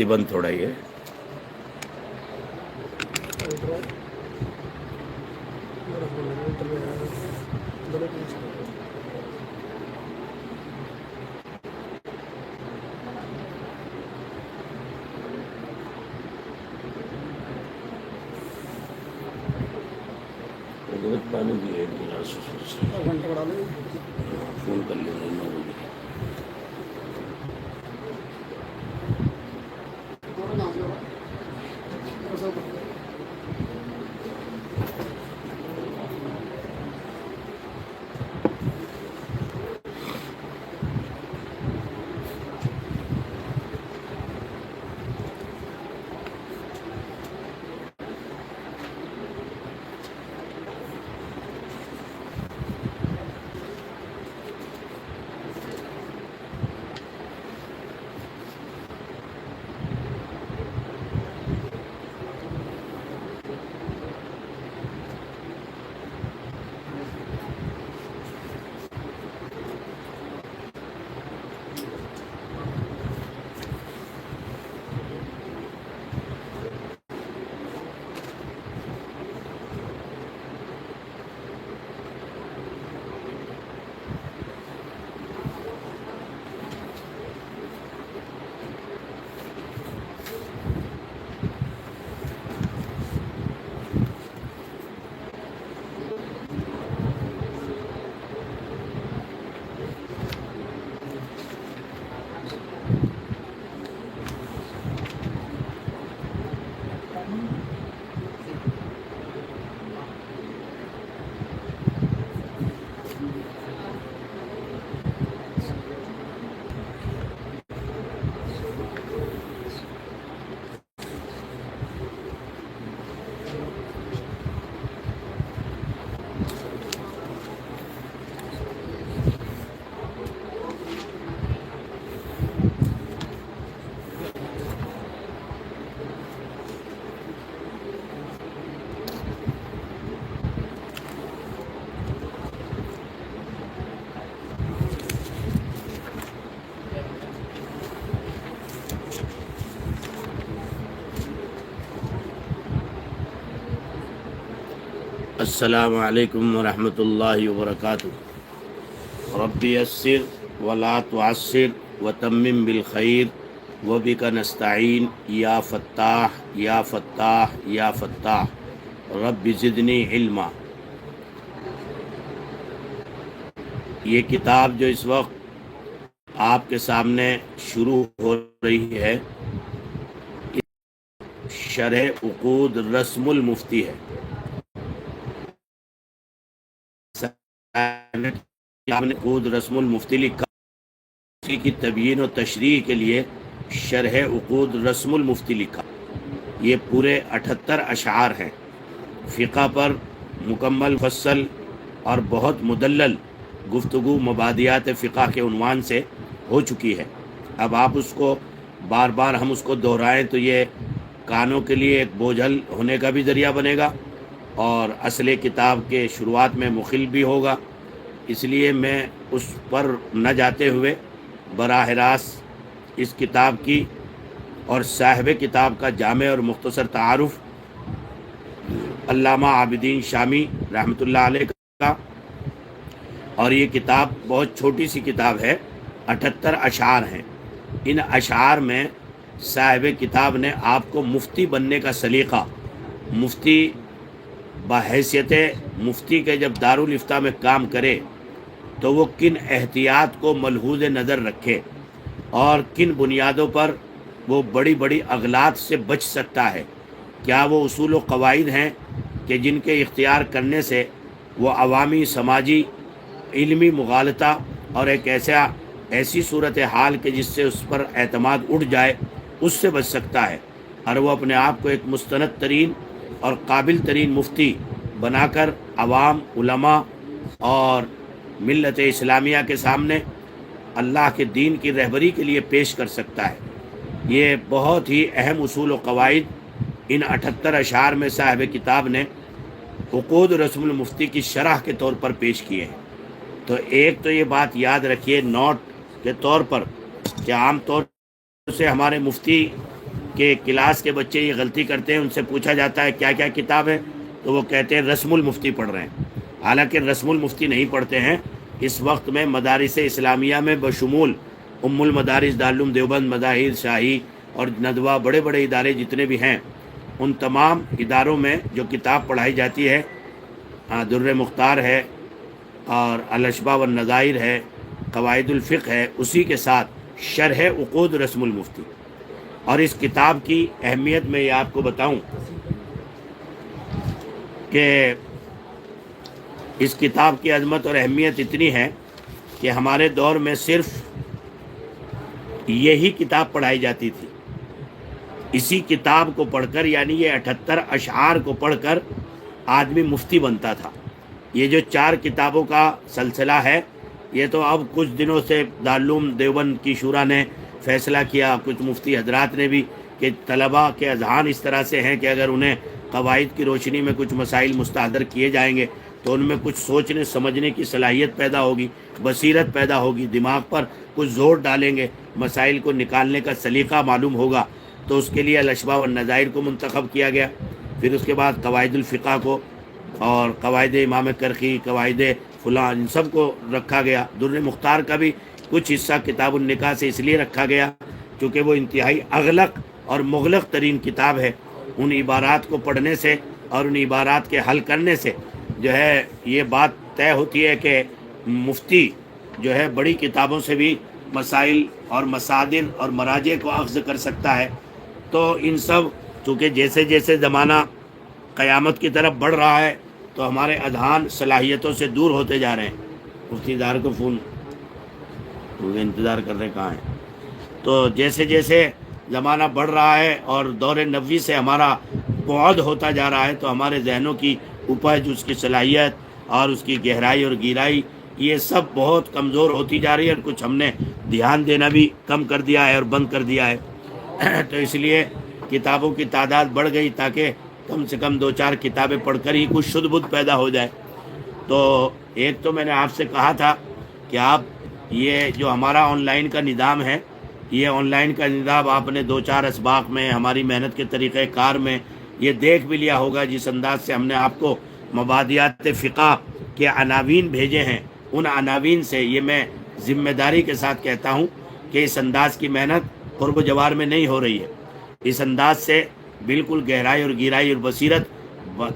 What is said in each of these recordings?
ترتیباً تھوڑا یہ پانی بھی ایک گلاس فون کر لیں گے 9 بجے. السلام علیکم ورحمۃ اللہ وبرکاتہ. رب یسر ولا تعسر وتمم بالخیر وبک نستعین یا فتاح یا فتاح یا فتاح رب زدنی علما. یہ کتاب جو اس وقت آپ کے سامنے شروع ہو رہی ہے شرح عقود رسم المفتی ہے. عقود رسم المفتی لکھا، اسی کی تبیین و تشریح کے لیے شرح عقود رسم المفتی لکھا. یہ پورے 78 اشعار ہیں. فقہ پر مکمل فصل اور بہت مدلل گفتگو مبادیات فقہ کے عنوان سے ہو چکی ہے. اب آپ اس کو بار بار ہم اس کو دہرائیں تو یہ کانوں کے لیے ایک بوجھل ہونے کا بھی ذریعہ بنے گا اور اصل کتاب کے شروعات میں مخل بھی ہوگا. اس لیے میں اس پر نہ جاتے ہوئے براہ راست اس کتاب کی اور صاحب کتاب کا جامع اور مختصر تعارف علامہ عابدین شامی رحمۃ اللہ علیہ کا. اور یہ کتاب بہت چھوٹی سی کتاب ہے، 78 اشعار ہیں. ان اشعار میں صاحب کتاب نے آپ کو مفتی بننے کا سلیقہ، مفتی بحیثیت مفتی کے جب دارالافتاء میں کام کرے تو وہ کن احتیاط کو ملحوظ نظر رکھے اور کن بنیادوں پر وہ بڑی بڑی اغلاط سے بچ سکتا ہے. کیا وہ اصول و قواعد ہیں کہ جن کے اختیار کرنے سے وہ عوامی سماجی علمی مغالطہ اور ایک ایسی صورت حال کہ جس سے اس پر اعتماد اٹھ جائے اس سے بچ سکتا ہے اور وہ اپنے آپ کو ایک مستند ترین اور قابل ترین مفتی بنا کر عوام، علماء اور ملت اسلامیہ کے سامنے اللہ کے دین کی رہبری کے لیے پیش کر سکتا ہے. یہ بہت ہی اہم اصول و قواعد ان 78 اشعار میں صاحب کتاب نے عقود رسم المفتی کی شرح کے طور پر پیش کیے ہیں. تو ایک تو یہ بات یاد رکھیے نوٹ کے طور پر کہ عام طور سے ہمارے مفتی کہ کلاس کے بچے یہ غلطی کرتے ہیں، ان سے پوچھا جاتا ہے کیا کیا کتاب ہے، تو وہ کہتے ہیں رسم المفتی پڑھ رہے ہیں، حالانکہ رسم المفتی نہیں پڑھتے ہیں۔ اس وقت میں مدارس اسلامیہ میں بشمول ام المدارس، دارالعلوم دیوبند، مظاہر، شاہی اور ندوہ، بڑے بڑے ادارے جتنے بھی ہیں، ان تمام اداروں میں جو کتاب پڑھائی جاتی ہے در مختار ہے اور الاشباح والنظائر ہے، قواعد الفقہ ہے، اسی کے ساتھ شرح عقود رسم المفتی۔ اور اس کتاب کی اہمیت میں یہ آپ کو بتاؤں کہ اس کتاب کی عظمت اور اہمیت اتنی ہے کہ ہمارے دور میں صرف یہی کتاب پڑھائی جاتی تھی۔ اسی کتاب کو پڑھ کر، یعنی یہ 78 اشعار کو پڑھ کر آدمی مفتی بنتا تھا۔ یہ جو 4 کتابوں کا سلسلہ ہے، یہ تو اب کچھ دنوں سے دارالعلوم دیوبند کی شورا نے فیصلہ کیا، کچھ مفتی حضرات نے بھی، کہ طلباء کے اذہان اس طرح سے ہیں کہ اگر انہیں قواعد کی روشنی میں کچھ مسائل مستحضر کیے جائیں گے تو ان میں کچھ سوچنے سمجھنے کی صلاحیت پیدا ہوگی، بصیرت پیدا ہوگی، دماغ پر کچھ زور ڈالیں گے، مسائل کو نکالنے کا سلیقہ معلوم ہوگا۔ تو اس کے لیے الاشباح والنظائر کو منتخب کیا گیا، پھر اس کے بعد قواعد الفقہ کو اور قواعد امام کرخی، قواعد فلاں، ان سب کو رکھا گیا۔ در مختار کا بھی کچھ حصہ کتاب النکاح سے اس لیے رکھا گیا کیونکہ وہ انتہائی اغلق اور مغلق ترین کتاب ہے۔ ان عبارات کو پڑھنے سے اور ان عبارات کے حل کرنے سے جو ہے یہ بات طے ہوتی ہے کہ مفتی جو ہے بڑی کتابوں سے بھی مسائل اور مصادر اور مراجع کو اخذ کر سکتا ہے۔ تو ان سب، چونکہ جیسے جیسے زمانہ قیامت کی طرف بڑھ رہا ہے تو ہمارے اذہان صلاحیتوں سے دور ہوتے جا رہے ہیں۔ مفتی دار کو فون انتظار کر رہے ہیں، کہاں ہیں؟ تو جیسے جیسے زمانہ بڑھ رہا ہے اور دور نبوی سے ہمارا بعد ہوتا جا رہا ہے تو ہمارے ذہنوں کی اپج، اس کی صلاحیت اور اس کی گہرائی اور گہرائی، یہ سب بہت کمزور ہوتی جا رہی ہے، اور کچھ ہم نے دھیان دینا بھی کم کر دیا ہے اور بند کر دیا ہے۔ تو اس لیے کتابوں کی تعداد بڑھ گئی تاکہ کم سے کم 2-4 کتابیں پڑھ کر ہی کچھ شدھ بدھ پیدا ہو جائے۔ تو ایک تو میں نے آپ سے کہا تھا کہ آپ یہ جو ہمارا آن لائن کا نظام ہے، یہ آن لائن کا نظام آپ نے 2-4 اسباق میں ہماری محنت کے طریقہ کار میں یہ دیکھ بھی لیا ہوگا، جس انداز سے ہم نے آپ کو مبادیات فقہ کے عناوین بھیجے ہیں، ان عناوین سے یہ میں ذمہ داری کے ساتھ کہتا ہوں کہ اس انداز کی محنت قرب و جوار میں نہیں ہو رہی ہے۔ اس انداز سے بالکل گہرائی اور گہرائی اور بصیرت،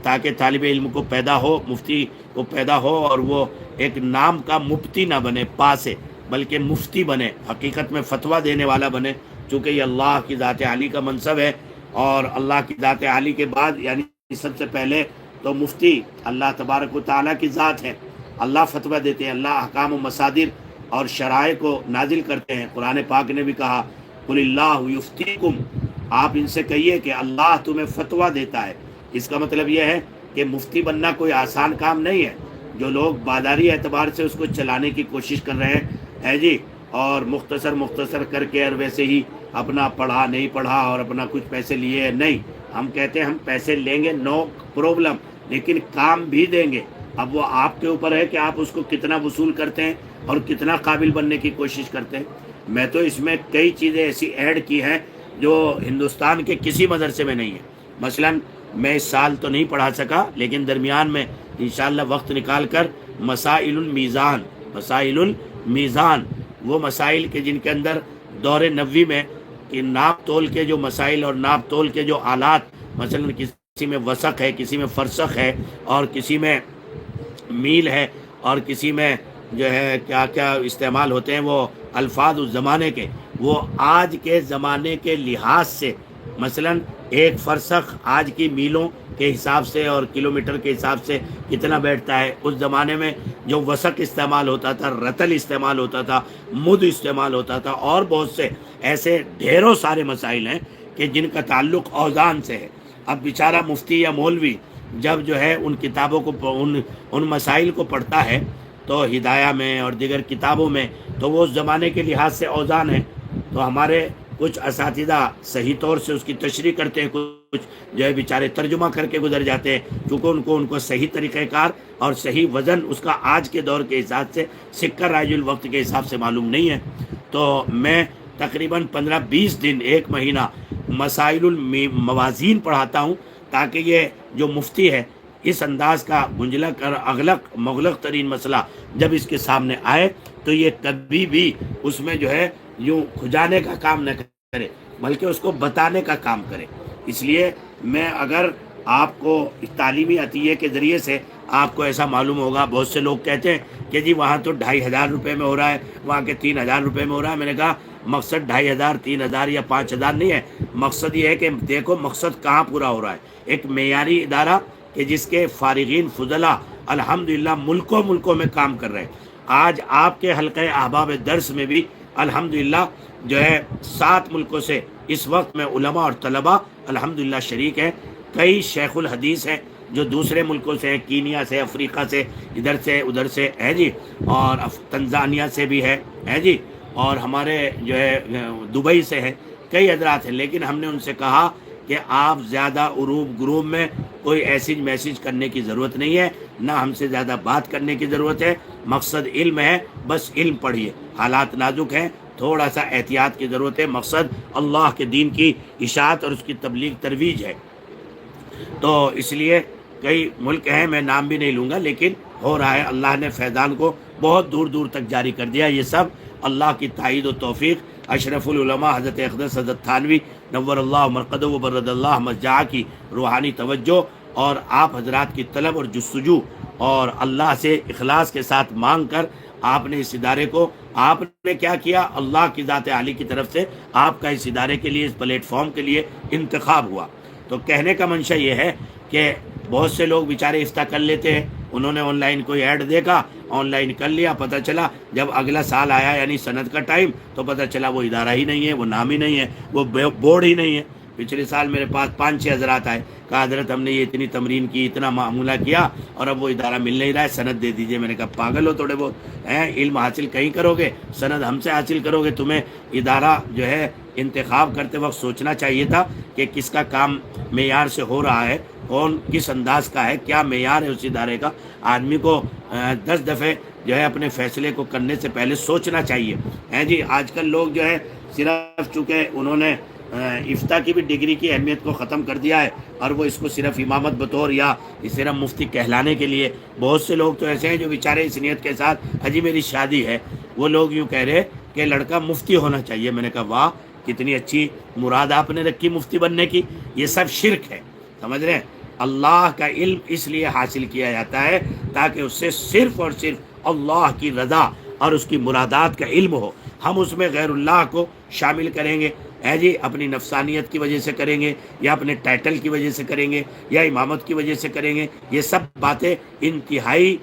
تاکہ طالب علم کو پیدا ہو، مفتی کو پیدا ہو، اور وہ ایک نام کا مفتی نہ بنے پاسے، بلکہ مفتی بنے، حقیقت میں فتویٰ دینے والا بنے، چونکہ یہ اللہ کی ذات عالی کا منصب ہے، اور اللہ کی ذات عالی کے بعد یعنی سب سے پہلے تو مفتی اللہ تبارک و تعالیٰ کی ذات ہے۔ اللہ فتویٰ دیتے ہیں، اللہ احکام و مصادر اور شرائع کو نازل کرتے ہیں۔ قرآن پاک نے بھی کہا قل اللہ یفتیکم، آپ ان سے کہیے کہ اللہ تمہیں فتویٰ دیتا ہے۔ اس کا مطلب یہ ہے کہ مفتی بننا کوئی آسان کام نہیں ہے۔ جو لوگ بازاری اعتبار سے اس کو چلانے کی کوشش کر رہے ہیں جی، اور مختصر کر کے اور ویسے ہی اپنا پڑھا نہیں پڑھا اور اپنا کچھ پیسے لیے نہیں، ہم کہتے ہیں ہم پیسے لیں گے، نو پرابلم، لیکن کام بھی دیں گے۔ اب وہ آپ کے اوپر ہے کہ آپ اس کو کتنا وصول کرتے ہیں اور کتنا قابل بننے کی کوشش کرتے ہیں۔ میں تو اس میں کئی چیزیں ایسی ایڈ کی ہیں جو ہندوستان کے کسی مدرسے میں نہیں ہے۔ مثلا میں اس سال تو نہیں پڑھا سکا، لیکن درمیان میں انشاءاللہ وقت نکال کر مسائل المیزان، وہ مسائل کے جن کے اندر دور نبوی میں کہ ناپ تول کے جو مسائل اور ناپ تول کے جو آلات، مثلا کسی میں وسق ہے، کسی میں فرسخ ہے، اور کسی میں میل ہے، اور کسی میں جو ہے کیا کیا استعمال ہوتے ہیں وہ الفاظ اس زمانے کے، وہ آج کے زمانے کے لحاظ سے، مثلا ایک فرسخ آج کی میلوں کے حساب سے اور کلومیٹر کے حساب سے کتنا بیٹھتا ہے، اس زمانے میں جو وسق استعمال ہوتا تھا، رتل استعمال ہوتا تھا، مد استعمال ہوتا تھا، اور بہت سے ایسے ڈھیروں سارے مسائل ہیں کہ جن کا تعلق اوزان سے ہے۔ اب بیچارہ مفتی یا مولوی جب جو ہے ان کتابوں کو ان مسائل کو پڑھتا ہے تو ہدایہ میں اور دیگر کتابوں میں، تو وہ اس زمانے کے لحاظ سے اوزان ہیں۔ تو ہمارے کچھ اساتذہ صحیح طور سے اس کی تشریح کرتے ہیں، کچھ جو ہے بیچارے ترجمہ کر کے گزر جاتے ہیں، چونکہ ان کو صحیح طریقہ کار اور صحیح وزن اس کا آج کے دور کے حساب سے، سکہ رائج الوقت کے حساب سے معلوم نہیں ہے۔ تو میں تقریباً 15-20 دن، ایک مہینہ مسائل الموازین پڑھاتا ہوں، تاکہ یہ جو مفتی ہے اس انداز کا گنجلک اور اغلق مغلق ترین مسئلہ جب اس کے سامنے آئے تو یہ کبھی بھی اس میں جو ہے یوں کھجانے کا کام نہ کرے، بلکہ اس کو بتانے کا کام کرے۔ اس لیے میں اگر آپ کو تعلیمی عطیے کے ذریعے سے آپ کو ایسا معلوم ہوگا، بہت سے لوگ کہتے ہیں کہ جی وہاں تو 2500 روپے میں ہو رہا ہے، وہاں کے 3000 روپے میں ہو رہا ہے۔ میں نے کہا مقصد 2500 3000 یا 5000 نہیں ہے، مقصد یہ ہے کہ دیکھو مقصد کہاں پورا ہو رہا ہے۔ ایک معیاری ادارہ کہ جس کے فارغین فضلہ الحمدللہ ملکوں میں کام کر رہے ہیں۔ آج آپ کے حلقہ احباب درس میں بھی الحمدللہ جو ہے 7 ملکوں سے اس وقت میں علماء اور طلباء الحمدللہ شریک ہیں۔ کئی شیخ الحدیث ہیں جو دوسرے ملکوں سے، کینیا سے، افریقہ سے، ادھر سے ادھر سے ہے جی، اور تنزانیہ سے بھی ہے جی، اور ہمارے جو ہے دبئی سے ہے، کئی حضرات ہیں۔ لیکن ہم نے ان سے کہا کہ آپ زیادہ عروب گروب میں کوئی ایسی میسیج کرنے کی ضرورت نہیں ہے، نہ ہم سے زیادہ بات کرنے کی ضرورت ہے۔ مقصد علم ہے، بس علم پڑھیے۔ حالات نازک ہیں، تھوڑا سا احتیاط کی ضرورت ہے۔ مقصد اللہ کے دین کی اشاعت اور اس کی تبلیغ ترویج ہے۔ تو اس لیے کئی ملک ہیں، میں نام بھی نہیں لوں گا، لیکن ہو رہا ہے۔ اللہ نے فیضان کو بہت دور دور تک جاری کر دیا۔ یہ سب اللہ کی تائید و توفیق، اشرف العلماء حضرت اقدس حضرت تھانوی نور اللہ مرقدہ و برد اللہ مسجع کی روحانی توجہ اور آپ حضرات کی طلب اور جستجو اور اللہ سے اخلاص کے ساتھ مانگ کر آپ نے اس ادارے کو، آپ نے کیا کیا، اللہ کی ذات عالی کی طرف سے آپ کا اس ادارے کے لیے، اس پلیٹ فارم کے لیے انتخاب ہوا۔ تو کہنے کا منشا یہ ہے کہ بہت سے لوگ بیچارے افتاء کر لیتے ہیں، انہوں نے آن لائن کوئی ایڈ دیکھا، آن لائن کر لیا، پتہ چلا جب اگلا سال آیا یعنی سند کا ٹائم تو پتہ چلا وہ ادارہ ہی نہیں ہے، وہ نام ہی نہیں ہے، وہ بورڈ ہی نہیں ہے۔ پچھلے سال میرے پاس 5-6 حضرات آئے، کہا حضرت ہم نے یہ اتنی تمرین کی، اتنا معمولہ کیا، اور اب وہ ادارہ مل نہیں رہا ہے، سند دے دیجئے۔ میں نے کہا پاگل ہو تھوڑے بہت ہیں، علم حاصل کہیں کرو گے، سند ہم سے حاصل کرو گے؟ تمہیں ادارہ جو ہے انتخاب کرتے وقت سوچنا چاہیے تھا کہ کس کا کام معیار سے ہو رہا ہے، کون کس انداز کا ہے، کیا معیار ہے اس ادارے کا۔ آدمی کو 10 دفعے جو ہے اپنے فیصلے کو کرنے سے پہلے سوچنا چاہیے، ہیں جی۔ آج کل لوگ جو ہے صرف چونکہ انہوں نے افتاء کی بھی ڈگری کی اہمیت کو ختم کر دیا ہے، اور وہ اس کو صرف امامت بطور یا صرف مفتی کہلانے کے لیے، بہت سے لوگ تو ایسے ہیں جو بیچارے اس نیت کے ساتھ حجی میری شادی ہے، وہ لوگ یوں کہہ رہے کہ لڑکا مفتی ہونا چاہیے۔ میں نے کہا واہ، کتنی اچھی مراد آپ نے رکھی مفتی بننے کی۔ یہ سب شرک ہے، سمجھ رہے ہیں؟ اللہ کا علم اس لیے حاصل کیا جاتا ہے تاکہ اس سے صرف اور صرف اللہ کی رضا اور اس کی مرادات کا علم ہو۔ ہم اس میں غیر اللہ کو شامل کریں گے، ہے جی، اپنی نفسانیت کی وجہ سے کریں گے، یا اپنے ٹائٹل کی وجہ سے کریں گے، یا امامت کی وجہ سے کریں گے، یہ سب باتیں انتہائی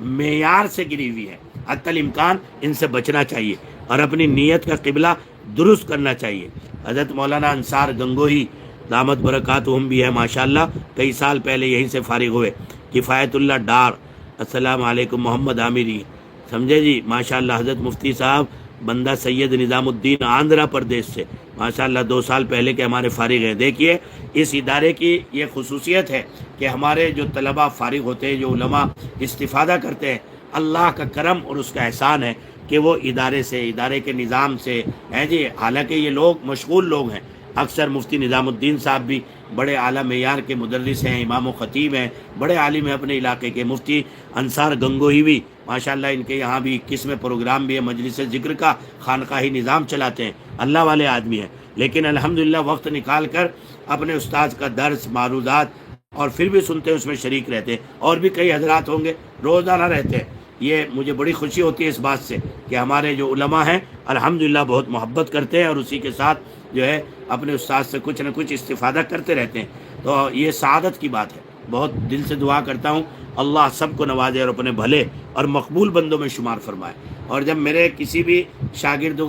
معیار سے گری ہوئی ہیں۔ حتی الامکان ان سے بچنا چاہیے اور اپنی نیت کا قبلہ درست کرنا چاہیے۔ حضرت مولانا انصار گنگوہی دامت برکاتہم بھی ہے ماشاءاللہ، کئی سال پہلے یہیں سے فارغ ہوئے۔ کفایت اللہ ڈار، السلام علیکم، محمد عامری، سمجھے جی، ماشاءاللہ۔ حضرت مفتی صاحب بندہ سید نظام الدین آندھرا پردیش سے ماشاءاللہ 2 سال پہلے کے ہمارے فارغ ہیں۔ دیکھیے اس ادارے کی یہ خصوصیت ہے کہ ہمارے جو طلباء فارغ ہوتے ہیں، جو علماء استفادہ کرتے ہیں، اللہ کا کرم اور اس کا احسان ہے کہ وہ ادارے سے، ادارے کے نظام سے ہیں جی۔ حالانکہ یہ لوگ مشغول لوگ ہیں، اکثر مفتی نظام الدین صاحب بھی بڑے اعلیٰ معیار کے مدرس ہیں، امام و خطیب ہیں، بڑے عالم ہیں اپنے علاقے کے۔ مفتی انصار گنگوہی بھی ماشاءاللہ، ان کے یہاں بھی 21ویں پروگرام بھی ہے، مجلس ذکر کا خانقاہی نظام چلاتے ہیں، اللہ والے آدمی ہیں۔ لیکن الحمدللہ وقت نکال کر اپنے استاذ کا درس، معروضات، اور پھر بھی سنتے ہیں، اس میں شریک رہتے ہیں۔ اور بھی کئی حضرات ہوں گے روزانہ رہتے ہیں۔ یہ مجھے بڑی خوشی ہوتی ہے اس بات سے کہ ہمارے جو علماء ہیں الحمدللہ بہت محبت کرتے ہیں، اور اسی کے ساتھ جو ہے اپنے استاد سے کچھ نہ کچھ استفادہ کرتے رہتے ہیں۔ تو یہ سعادت کی بات ہے۔ بہت دل سے دعا کرتا ہوں اللہ سب کو نوازے اور اپنے بھلے اور مقبول بندوں میں شمار فرمائے۔ اور جب میرے کسی بھی شاگرد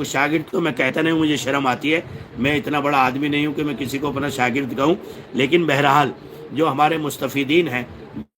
کو میں کہتا نہیں ہوں، مجھے شرم آتی ہے، میں اتنا بڑا آدمی نہیں ہوں کہ میں کسی کو اپنا شاگرد کہوں، لیکن بہرحال جو ہمارے مستفیدین ہیں،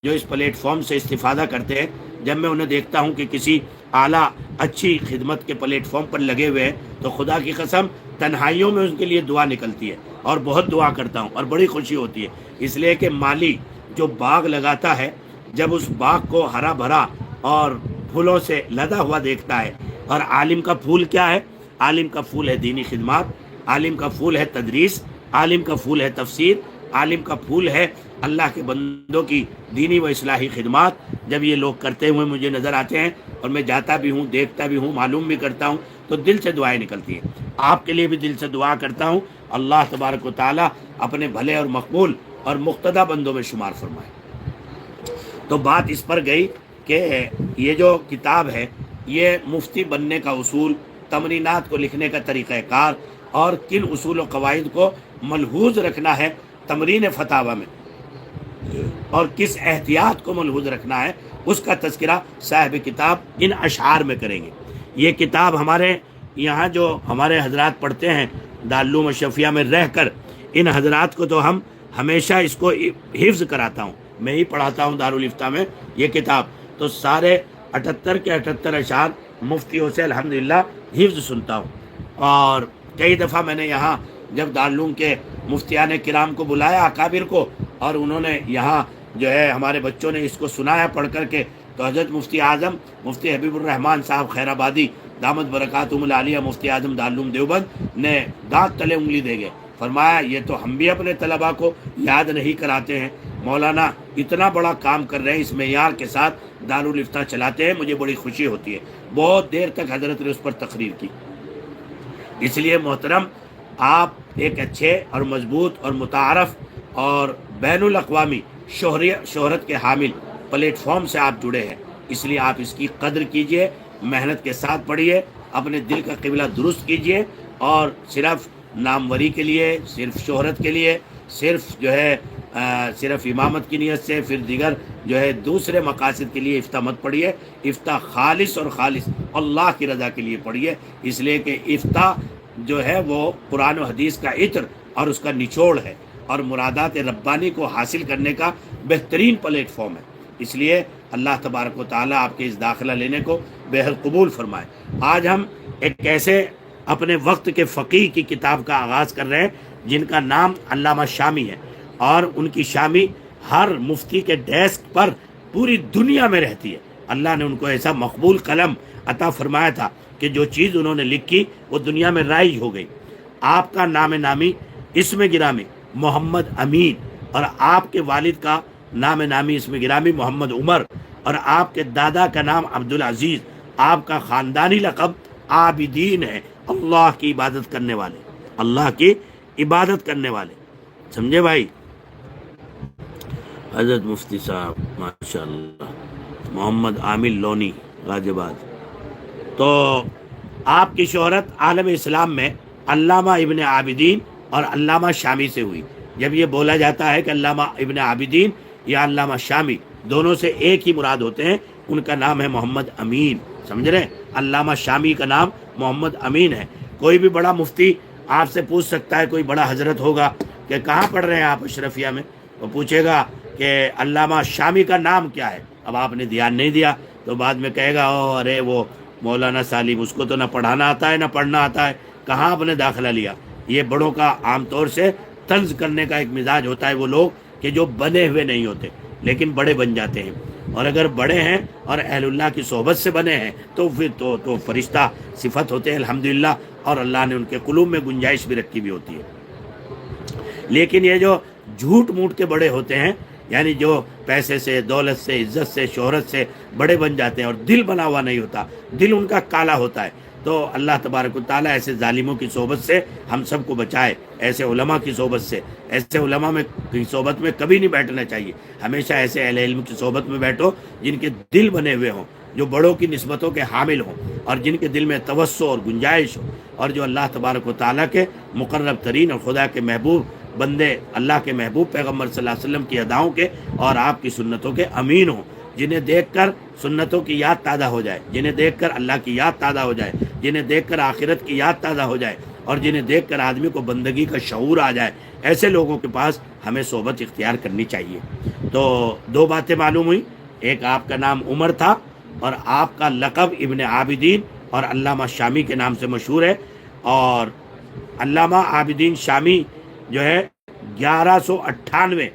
جو اس پلیٹ فارم سے استفادہ کرتے ہیں، جب میں انہیں دیکھتا ہوں کہ کسی اعلیٰ اچھی خدمت کے پلیٹ فارم پر لگے ہوئے ہیں، تو خدا کی قسم تنہائیوں میں ان کے لیے دعا نکلتی ہے، اور بہت دعا کرتا ہوں، اور بڑی خوشی ہوتی ہے۔ اس لیے کہ مالی جو باغ لگاتا ہے، جب اس باغ کو ہرا بھرا اور پھولوں سے لدا ہوا دیکھتا ہے، اور عالم کا پھول کیا ہے؟ عالم کا پھول ہے دینی خدمات، عالم کا پھول ہے تدریس، عالم کا پھول ہے تفسیر، عالم کا پھول ہے اللہ کے بندوں کی دینی و اصلاحی خدمات۔ جب یہ لوگ کرتے ہوئے مجھے نظر آتے ہیں اور میں جاتا بھی ہوں، دیکھتا بھی ہوں، معلوم بھی کرتا ہوں، تو دل سے دعائیں نکلتی ہیں۔ آپ کے لیے بھی دل سے دعا کرتا ہوں، اللہ تبارک و تعالیٰ اپنے بھلے اور مقبول اور مقتدی بندوں میں شمار فرمائے۔ تو بات اس پر گئی کہ یہ جو کتاب ہے یہ مفتی بننے کا اصول، تمرینات کو لکھنے کا طریقہ کار، اور کن اصول و قواعد کو ملحوظ رکھنا ہے تمرین فتاوی میں، اور کس احتیاط کو ملحوظ رکھنا ہے، اس کا تذکرہ صاحب کتاب ان اشعار میں کریں گے۔ یہ کتاب ہمارے یہاں جو ہمارے حضرات پڑھتے ہیں دارالعلوم اشرفیہ میں رہ کر، ان حضرات کو تو ہم ہمیشہ اس کو حفظ کراتا ہوں، میں ہی پڑھاتا ہوں دارالفتہ میں یہ کتاب، تو سارے 78 کے 78 اشعار مفتیوں سے الحمدللہ حفظ سنتا ہوں۔ اور کئی دفعہ میں نے یہاں جب دارالعلوم کے مفتیان کرام کو بلایا اکابر کو، اور انہوں نے یہاں جو ہے ہمارے بچوں نے اس کو سنایا پڑھ کر کے، تو حضرت مفتی اعظم مفتی حبیب الرحمن صاحب خیر آبادی دامت برکاتہم العالیہ مفتی اعظم دارالعلوم دیوبند نے دانت تلے انگلی دے گئے، فرمایا یہ تو ہم بھی اپنے طلباء کو یاد نہیں کراتے ہیں، مولانا اتنا بڑا کام کر رہے ہیں، اس معیار کے ساتھ دارالفتہ چلاتے ہیں، مجھے بڑی خوشی ہوتی ہے۔ بہت دیر تک حضرت نے اس پر تقریر کی۔ اس لیے محترم، آپ ایک اچھے اور مضبوط اور متعارف اور بین الاقوامی شہرت کے حامل پلیٹ فارم سے آپ جڑے ہیں، اس لیے آپ اس کی قدر کیجئے، محنت کے ساتھ پڑھیے، اپنے دل کا قبلہ درست کیجئے، اور صرف ناموری کے لیے، صرف شہرت کے لیے، صرف امامت کی نیت سے پھر دیگر جو ہے دوسرے مقاصد کے لیے افتہ مت پڑھیے۔ افتہ خالص اور خالص اللہ کی رضا کے لیے پڑھیے، اس لیے کہ افتہ جو ہے وہ قرآن و حدیث کا عطر اور اس کا نچوڑ ہے، اور مرادات ربانی کو حاصل کرنے کا بہترین پلیٹ فارم ہے۔ اس لیے اللہ تبارک و تعالیٰ آپ کے اس داخلہ لینے کو بہت قبول فرمائے۔ آج ہم ایک ایسے اپنے وقت کے فقیہ کی کتاب کا آغاز کر رہے ہیں جن کا نام علامہ شامی ہے، اور ان کی شامی ہر مفتی کے ڈیسک پر پوری دنیا میں رہتی ہے۔ اللہ نے ان کو ایسا مقبول قلم عطا فرمایا تھا کہ جو چیز انہوں نے لکھی وہ دنیا میں رائج ہو گئی۔ آپ کا نام نامی، اسم گرامی محمد امین، اور آپ کے والد کا نام نامی اسم گرامی محمد عمر، اور آپ کے دادا کا نام عبدالعزیز، آپ کا خاندانی لقب عابدین ہے، اللہ کی عبادت کرنے والے، اللہ کی عبادت کرنے والے، سمجھے بھائی؟ حضرت مفتی صاحب ماشاءاللہ محمد عامل لونی غازی آباد۔ تو آپ کی شہرت عالم اسلام میں علامہ ابن عابدین اور علامہ شامی سے ہوئی۔ جب یہ بولا جاتا ہے کہ علامہ ابن عابدین یا علامہ شامی، دونوں سے ایک ہی مراد ہوتے ہیں، ان کا نام ہے محمد امین، سمجھ رہے ہیں؟ علامہ شامی کا نام محمد امین ہے۔ کوئی بھی بڑا مفتی آپ سے پوچھ سکتا ہے، کوئی بڑا حضرت ہوگا کہ کہاں پڑھ رہے ہیں آپ اشرفیہ میں، وہ پوچھے گا کہ علامہ شامی کا نام کیا ہے، اب آپ نے دھیان نہیں دیا تو بعد میں کہے گا او ارے وہ مولانا سالم، اس کو تو نہ پڑھانا آتا ہے نہ پڑھنا آتا ہے، کہاں آپ نے داخلہ لیا۔ یہ بڑوں کا عام طور سے طنز کرنے کا ایک مزاج ہوتا ہے، وہ لوگ کہ جو بنے ہوئے نہیں ہوتے لیکن بڑے بن جاتے ہیں، اور اگر بڑے ہیں اور اہل اللہ کی صحبت سے بنے ہیں تو پھر تو فرشتہ صفت ہوتے ہیں الحمدللہ، اور اللہ نے ان کے قلوب میں گنجائش بھی رکھی بھی ہوتی ہے۔ لیکن یہ جو جھوٹ موٹ کے بڑے ہوتے ہیں، یعنی جو پیسے سے، دولت سے، عزت سے، شہرت سے بڑے بن جاتے ہیں اور دل بنا ہوا نہیں ہوتا، دل ان کا کالا ہوتا ہے، تو اللہ تبارک و تعالیٰ ایسے ظالموں کی صحبت سے ہم سب کو بچائے، ایسے علماء کی صحبت سے۔ ایسے علماء کی صحبت میں کبھی نہیں بیٹھنا چاہیے، ہمیشہ ایسے اہل علم کی صحبت میں بیٹھو جن کے دل بنے ہوئے ہوں، جو بڑوں کی نسبتوں کے حامل ہوں، اور جن کے دل میں توسع اور گنجائش ہو، اور جو اللہ تبارک و تعالیٰ کے مقرب ترین اور خدا کے محبوب بندے، اللہ کے محبوب پیغمبر صلی اللہ علیہ وسلم کی اداؤں کے اور آپ کی سنتوں کے امین ہوں، جنہیں دیکھ کر سنتوں کی یاد تازہ ہو جائے، جنہیں دیکھ کر اللہ کی یاد تازہ ہو جائے، جنہیں دیکھ کر آخرت کی یاد تازہ ہو جائے، اور جنہیں دیکھ کر آدمی کو بندگی کا شعور آ جائے، ایسے لوگوں کے پاس ہمیں صحبت اختیار کرنی چاہیے۔ تو دو باتیں معلوم ہوئی، ایک آپ کا نام عمر تھا، اور آپ کا لقب ابن عابدین اور علامہ شامی کے نام سے مشہور ہے، اور علامہ عابدین شامی جو ہے 1198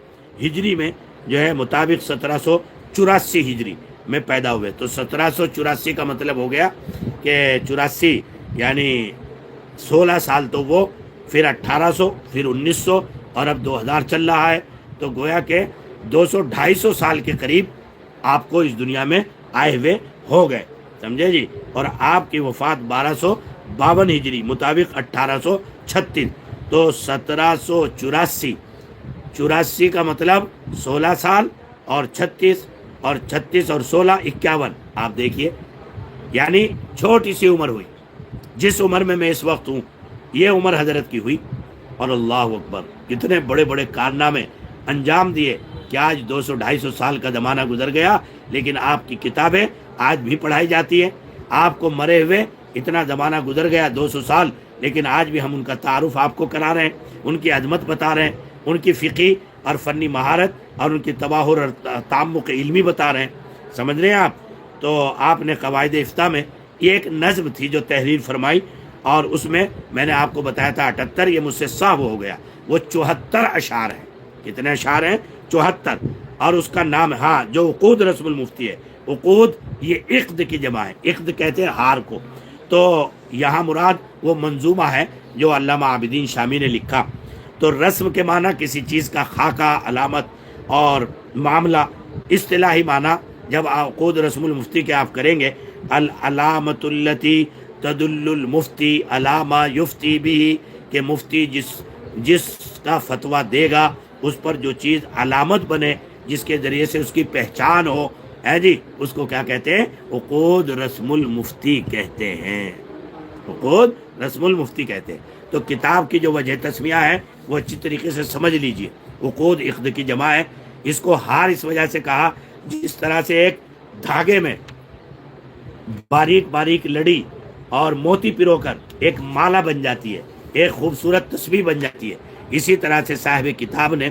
ہجری میں جو ہے مطابق 1784 ہجری میں پیدا ہوئے، تو 1784 کا مطلب ہو گیا کہ 84 یعنی 16 سال تو وہ، پھر 1800، پھر 1900، اور اب 2000 چل رہا ہے، تو گویا کہ 200-250 سال کے قریب آپ کو اس دنیا میں آئے ہوئے ہو گئے، سمجھے جی۔ اور آپ کی وفات 1252 ہجری مطابق 1836، تو 1784، 84 کا مطلب 16 سال، اور 36، اور 36 اور 16 51، آپ دیکھیے، یعنی چھوٹی سی عمر ہوئی۔ جس عمر میں اس وقت ہوں، یہ عمر حضرت کی ہوئی، اور اللہ اکبر کتنے بڑے بڑے کارنامے انجام دیے کہ آج 200-250 سال کا زمانہ گزر گیا، لیکن آپ کی کتابیں آج بھی پڑھائی جاتی ہیں۔ آپ کو مرے ہوئے اتنا زمانہ گزر گیا، 200 سال، لیکن آج بھی ہم ان کا تعارف آپ کو کرا رہے ہیں، ان کی عظمت بتا رہے ہیں، ان کی فقہی اور فنی مہارت اور ان کی تباہر اور تعمق علمی بتا رہے ہیں، سمجھ رہے ہیں آپ۔ تو آپ نے قواعد افتاء میں یہ ایک نظم تھی جو تحریر فرمائی، اور اس میں نے آپ کو بتایا تھا 78، یہ مجھ سے صاف ہو گیا، وہ 74 اشعار ہیں۔ کتنے اشعار ہیں؟ 74، اور اس کا نام، ہاں، جو عقود رسم المفتی ہے۔ عقود یہ عقد کی جمع ہے، عقد کہتے ہیں ہار کو، تو یہاں مراد وہ منظومہ ہے جو علامہ عابدین شامی نے لکھا۔ تو رسم کے معنی کسی چیز کا خاکہ، علامت اور معاملہ۔ اصطلاحی معنی جب عقود رسم المفتی کے آپ کریں گے، العلامت التی تدل المفتی علامہ یفتی بھی، کہ مفتی جس کا فتویٰ دے گا اس پر جو چیز علامت بنے، جس کے ذریعے سے اس کی پہچان ہو، ہے جی، اس کو کیا کہتے ہیں؟ عقود رسم المفتی کہتے ہیں، عقود رسم المفتی کہتے ہیں۔ تو کتاب کی جو وجہ تسمیہ ہے وہ اچھی طریقے سے سمجھ لیجئے۔ عقود عقد کی جمع ہے، اس کو ہار اس وجہ سے کہا جس طرح سے ایک دھاگے میں باریک باریک لڑی اور موتی پرو کر ایک مالا بن جاتی ہے، ایک خوبصورت تسبیح بن جاتی ہے، اسی طرح سے صاحب کتاب نے،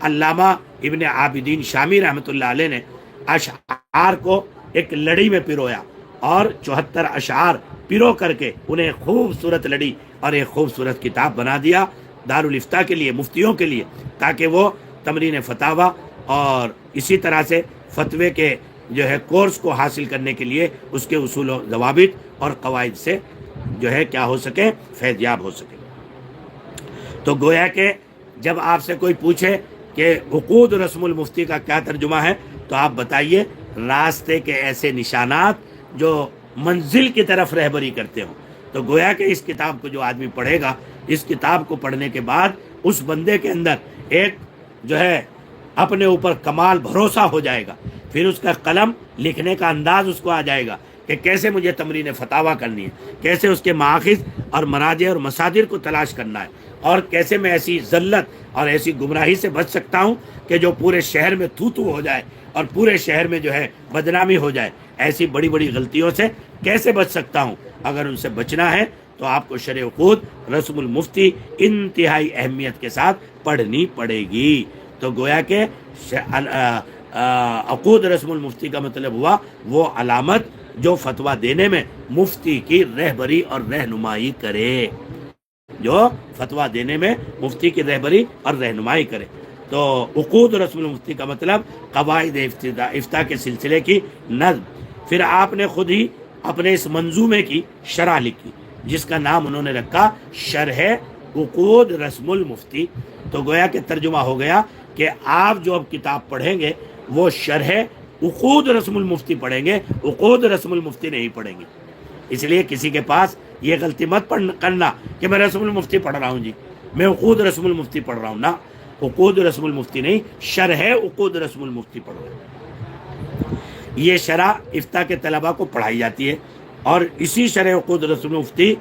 علامہ ابن عابدین شامی رحمۃ اللہ علیہ نے اشعار کو ایک لڑی میں پرویا، اور 74 اشعار پرو کر کے انہیں خوبصورت لڑی اور ایک خوبصورت کتاب بنا دیا دارالافتاء کے لیے، مفتیوں کے لیے، تاکہ وہ تمرین فتاوی اور اسی طرح سے فتوے کے جو ہے کورس کو حاصل کرنے کے لیے اس کے اصول و ضوابط اور قواعد سے جو ہے کیا ہو سکے؟ فیض یاب ہو سکے۔ تو گویا کہ جب آپ سے کوئی پوچھے کہ عقود رسم المفتی کا کیا ترجمہ ہے، تو آپ بتائیے راستے کے ایسے نشانات جو منزل کی طرف رہبری کرتے ہوں۔ تو گویا کہ اس کتاب کو جو آدمی پڑھے گا، اس کتاب کو پڑھنے کے بعد اس بندے کے اندر ایک جو ہے اپنے اوپر کمال بھروسہ ہو جائے گا، پھر اس کا قلم لکھنے کا انداز اس کو آ جائے گا کہ کیسے مجھے تمرین فتاوی کرنی ہے، کیسے اس کے مآخذ اور مراجع اور مصادر کو تلاش کرنا ہے، اور کیسے میں ایسی ذلت اور ایسی گمراہی سے بچ سکتا ہوں کہ جو پورے شہر میں تھو ہو جائے اور پورے شہر میں جو ہے بدنامی ہو جائے، ایسی بڑی بڑی غلطیوں سے کیسے بچ سکتا ہوں۔ اگر ان سے بچنا ہے تو آپ کو شرح عقود رسم المفتی انتہائی اہمیت کے ساتھ پڑھنی پڑے گی۔ تو گویا کہ عقود رسم المفتی کا مطلب ہوا وہ علامت جو فتویٰ دینے میں مفتی کی رہبری اور رہنمائی کرے، جو فتویٰ دینے میں مفتی کی رہبری اور رہنمائی کرے۔ تو عقود رسم المفتی کا مطلب قواعد افتاء کے سلسلے کی نظم۔ پھر آپ نے خود ہی اپنے اس منظومے کی شرح لکھی جس کا نام انہوں نے رکھا شرح عقود رسم المفتی۔ تو گویا کہ ترجمہ ہو گیا کہ آپ جو اب کتاب پڑھیں گے وہ شرح عقود رسم المفتی پڑھیں گے، عقود رسم المفتی نہیں پڑھیں گے۔ اس لیے کسی کے پاس یہ غلطی مت کرنا کہ میں رسم المفتی پڑھ رہا ہوں، جی میں عقود رسم المفتی پڑھ رہا ہوں، نہ، عقود رسم المفتی نہیں، شرح عقود رسم المفتی پڑھ رہا ہوں۔ یہ شرح افتاء کے طلباء کو پڑھائی جاتی ہے، اور اسی شرح عقود رسم المفتی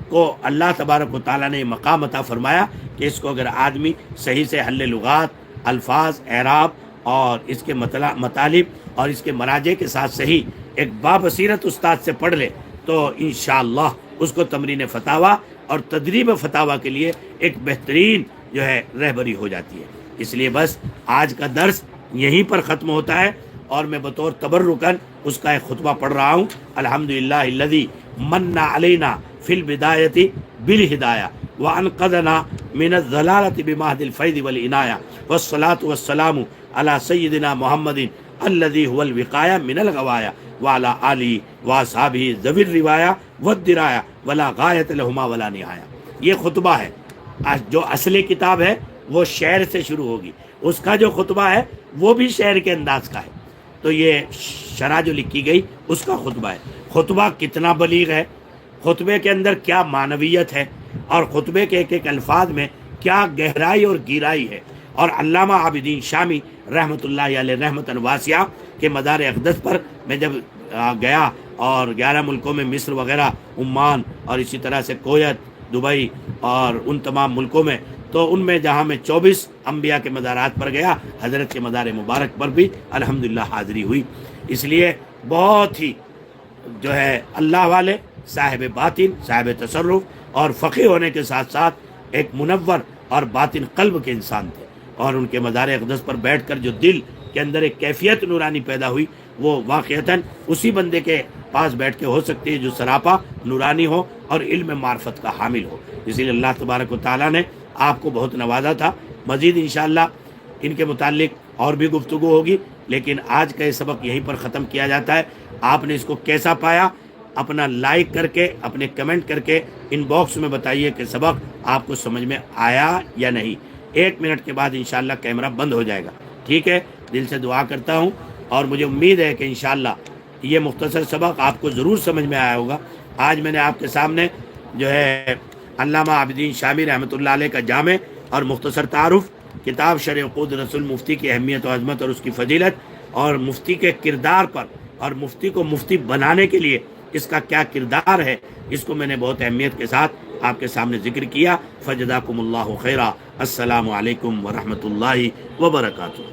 کو اللہ تبارک و تعالیٰ نے مقام عطا فرمایا کہ اس کو اگر آدمی صحیح سے حل لغات، الفاظ، اعراب اور اس کے مطالب اور اس کے مراجع کے ساتھ صحیح ایک بابصیرت استاد سے پڑھ لے تو انشاءاللہ اس کو تمرین فتاوی اور تدریب فتاوی کے لیے ایک بہترین جو ہے رہبری ہو جاتی ہے۔ اس لیے بس آج کا درس یہیں پر ختم ہوتا ہے، اور میں بطور تبرکن اس کا ایک خطبہ پڑھ رہا ہوں۔ الحمدللہ الذی من علینا فی البدایۃ بالہدایہ وانقذنا من الضلالۃ بمہد الفیض والعنایہ والصلاۃ والسلام علی سیدنا محمد الذی هو الوقایہ من الغوایہ وعلی آلہ واصحابہ ذوی الروایہ والدرایہ ولا غایۃ لہما ولا نہایہ۔ یہ خطبہ ہے، جو اصل کتاب ہے وہ شعر سے شروع ہوگی، اس کا جو خطبہ ہے وہ بھی شعر کے انداز کا ہے، تو یہ شرح جو لکھی گئی اس کا خطبہ ہے۔ خطبہ کتنا بلیغ ہے، خطبے کے اندر کیا معنویت ہے، اور خطبے کے ایک ایک الفاظ میں کیا گہرائی اور گہرائی ہے۔ اور علامہ عابدین شامی رحمۃ اللہ علیہ رحمتاً واسعہ کے مدار اقدس پر میں جب گیا، اور 11 ملکوں میں مصر وغیرہ، عمان اور اسی طرح سے کویت، دبئی اور ان تمام ملکوں میں، تو ان میں جہاں میں 24 انبیاء کے مزارات پر گیا، حضرت کے مزار مبارک پر بھی الحمدللہ حاضری ہوئی۔ اس لیے بہت ہی جو ہے اللہ والے، صاحب باطن، صاحب تصرف اور فقیہ ہونے کے ساتھ ساتھ ایک منور اور باطن قلب کے انسان تھے، اور ان کے مزار اقدس پر بیٹھ کر جو دل کے اندر ایک کیفیت نورانی پیدا ہوئی، وہ واقعتاً اسی بندے کے پاس بیٹھ کے ہو سکتی ہے جو سراپا نورانی ہو اور علم معرفت کا حامل ہو۔ اسی لیے اللہ تبارک و تعالیٰ نے آپ کو بہت نوازا تھا۔ مزید انشاءاللہ ان کے متعلق اور بھی گفتگو ہوگی، لیکن آج کا یہ سبق یہیں پر ختم کیا جاتا ہے۔ آپ نے اس کو کیسا پایا، اپنا لائک کر کے، اپنے کمنٹ کر کے ان باکس میں بتائیے کہ سبق آپ کو سمجھ میں آیا یا نہیں۔ 1 منٹ کے بعد انشاءاللہ کیمرہ بند ہو جائے گا، ٹھیک ہے؟ دل سے دعا کرتا ہوں، اور مجھے امید ہے کہ انشاءاللہ یہ مختصر سبق آپ کو ضرور سمجھ میں آیا ہوگا۔ آج میں نے آپ کے سامنے جو ہے علامہ عابدین شامی رحمۃ اللہ علیہ کا جامع اور مختصر تعارف، کتاب شرح عقود رسول مفتی کی اہمیت و عظمت اور اس کی فضیلت، اور مفتی کے کردار پر، اور مفتی کو مفتی بنانے کے لیے اس کا کیا کردار ہے، اس کو میں نے بہت اہمیت کے ساتھ آپ کے سامنے ذکر کیا۔ فجزاکم اللہ خیرا۔ السلام علیکم ورحمۃ اللہ وبرکاتہ۔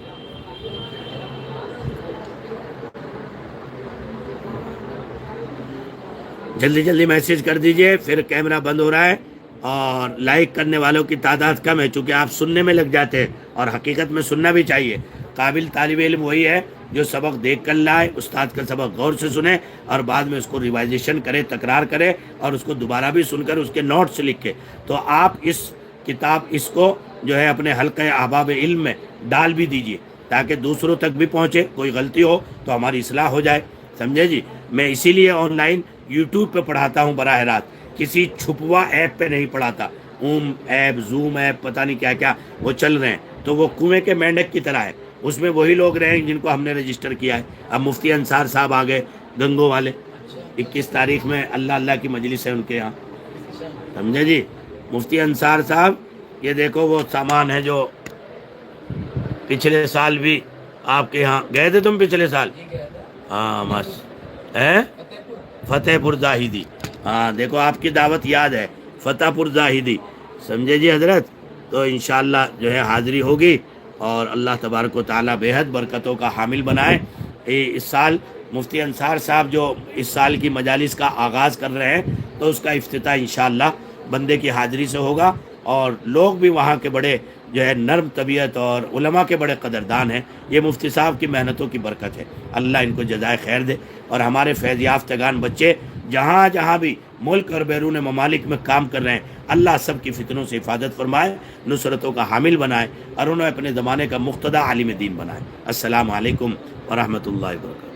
جلدی جلدی میسیج کر دیجئے، پھر کیمرہ بند ہو رہا ہے، اور لائک کرنے والوں کی تعداد کم ہے، چونکہ آپ سننے میں لگ جاتے ہیں، اور حقیقت میں سننا بھی چاہیے۔ قابل طالب علم وہی ہے جو سبق دیکھ کر لائے، استاد کا سبق غور سے سنے، اور بعد میں اس کو ریوائزیشن کرے، تکرار کرے، اور اس کو دوبارہ بھی سن کر اس کے نوٹس لکھے۔ تو آپ اس کتاب، اس کو جو ہے اپنے حلقہ احباب علم میں ڈال بھی دیجئے، تاکہ دوسروں تک بھی پہنچے۔ کوئی غلطی ہو تو ہماری اصلاح ہو جائے، سمجھے جی؟ میں اسی لیے آن لائن یوٹیوب پہ پڑھاتا ہوں براہ راست، کسی چھپوا ایپ پہ نہیں پڑھاتا۔ ایپ، زوم ایپ، پتہ نہیں کیا کیا وہ چل رہے ہیں، تو وہ کنویں کے مینڈک کی طرح ہے، اس میں وہی لوگ رہیں جن کو ہم نے رجسٹر کیا ہے۔ اب مفتی انصار صاحب آ گئے، گنگو والے، 21 تاریخ میں اللہ کی مجلس ہے ان کے یہاں، سمجھے جی؟ مفتی انصار صاحب، یہ دیکھو وہ سامان ہے جو پچھلے سال بھی آپ کے یہاں گئے تھے، تم پچھلے سال؟ ہاں بس فتح پور زاہدی، ہاں دیکھو آپ کی دعوت یاد ہے، فتح پور زاہدی، سمجھے جی حضرت؟ تو انشاءاللہ جو ہے حاضری ہوگی، اور اللہ تبارک و تعالیٰ بے حد برکتوں کا حامل بنائے۔ اس سال مفتی انصار صاحب جو اس سال کی مجالس کا آغاز کر رہے ہیں، تو اس کا افتتاح انشاءاللہ بندے کی حاضری سے ہوگا، اور لوگ بھی وہاں کے بڑے جو ہے نرم طبیعت اور علماء کے بڑے قدردان ہیں۔ یہ مفتی صاحب کی محنتوں کی برکت ہے، اللہ ان کو جزائے خیر دے۔ اور ہمارے فیض یافتگان بچے جہاں جہاں بھی ملک اور بیرون ممالک میں کام کر رہے ہیں، اللہ سب کی فتنوں سے حفاظت فرمائے، نصرتوں کا حامل بنائے، اور انہیں اپنے زمانے کا مقتدی عالم دین بنائے۔ السلام علیکم ورحمۃ اللہ وبرکاتہ۔